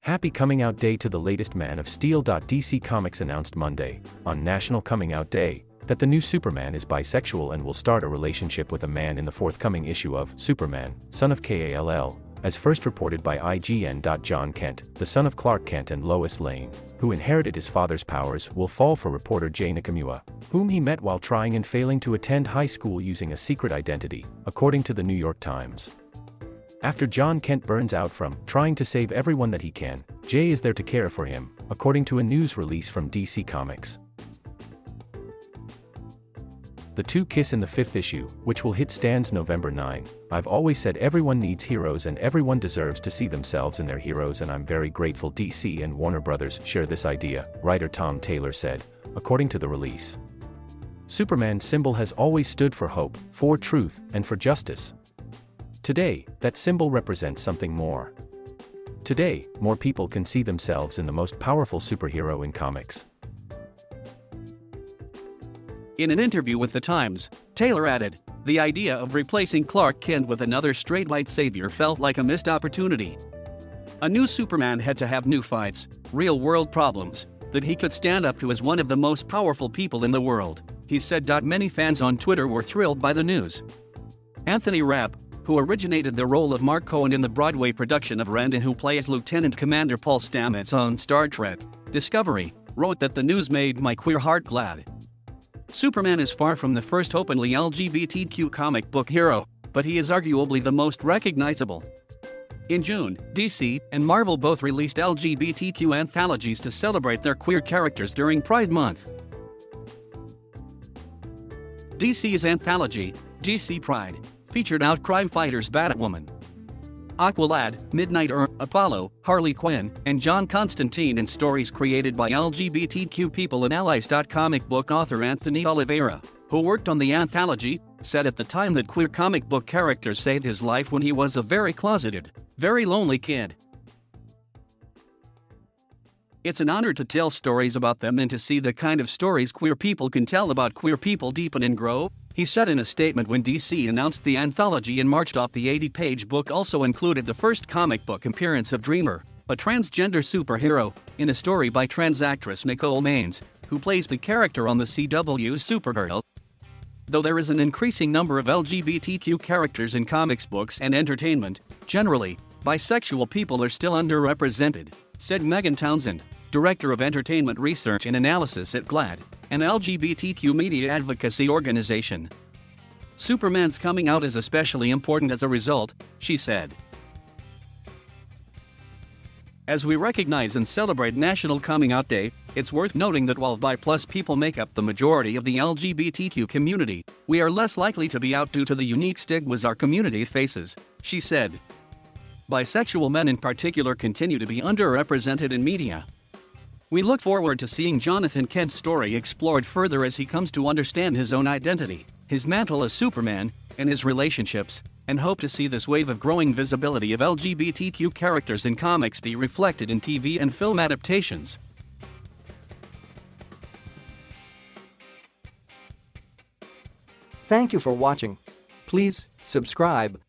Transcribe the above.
Happy Coming Out Day to the latest Man of Steel.DC Comics announced Monday, on National Coming Out Day, that the new Superman is bisexual and will start a relationship with a man in the forthcoming issue of Superman, son of Kal-El, as first reported by IGN.Jon Kent, the son of Clark Kent and Lois Lane, who inherited his father's powers, will fall for reporter Jay Nakamua, whom he met while trying and failing to attend high school using a secret identity, according to the New York Times. After Jon Kent burns out from trying to save everyone that he can, Jay is there to care for him, according to a news release from DC Comics. The two kiss in the 5th issue, which will hit stands November 9. I've always said everyone needs heroes and everyone deserves to see themselves in their heroes, and I'm very grateful DC and Warner Brothers share this idea, writer Tom Taylor said, according to the release. Superman's symbol has always stood for hope, for truth, and for justice. Today, that symbol represents something more. Today, more people can see themselves in the most powerful superhero in comics. In an interview with The Times, Taylor added, "The idea of replacing Clark Kent with another straight white savior felt like a missed opportunity. A new Superman had to have new fights, real-world problems, that he could stand up to as one of the most powerful people in the world," he said. Many fans on Twitter were thrilled by the news. Anthony Rapp, who originated the role of Mark Cohen in the Broadway production of Rent and who plays Lieutenant Commander Paul Stamets on Star Trek Discovery, wrote that the news made my queer heart glad. Superman is far from the first openly LGBTQ comic book hero, but he is arguably the most recognizable. In June, DC and Marvel both released LGBTQ anthologies to celebrate their queer characters during Pride Month. DC's anthology, DC Pride, featured out crime fighters Batwoman, Aqualad, Midnight Earth, Apollo, Harley Quinn, and John Constantine in stories created by LGBTQ people and allies. Comic book author Anthony Oliveira, who worked on the anthology, said at the time that queer comic book characters saved his life when he was a very closeted, very lonely kid. "It's an honor to tell stories about them and to see the kind of stories queer people can tell about queer people deepen and grow," he said in a statement when DC announced the anthology in March. The 80-page book also included the first comic book appearance of Dreamer, a transgender superhero, in a story by trans actress Nicole Maines, who plays the character on the CW's Supergirl. Though there is an increasing number of LGBTQ characters in comics books and entertainment, generally, bisexual people are still underrepresented, said Megan Townsend, Director of Entertainment Research and Analysis at GLAAD, an LGBTQ media advocacy organization. "Superman's coming out is especially important as a result," she said. As we recognize and celebrate National Coming Out Day, it's worth noting that while bi+ people make up the majority of the LGBTQ community, we are less likely to be out due to the unique stigmas our community faces, she said. Bisexual men in particular continue to be underrepresented in media. "We look forward to seeing Jonathan Kent's story explored further as he comes to understand his own identity, his mantle as Superman, and his relationships, and hope to see this wave of growing visibility of LGBTQ characters in comics be reflected in TV and film adaptations." Thank you for watching. Please subscribe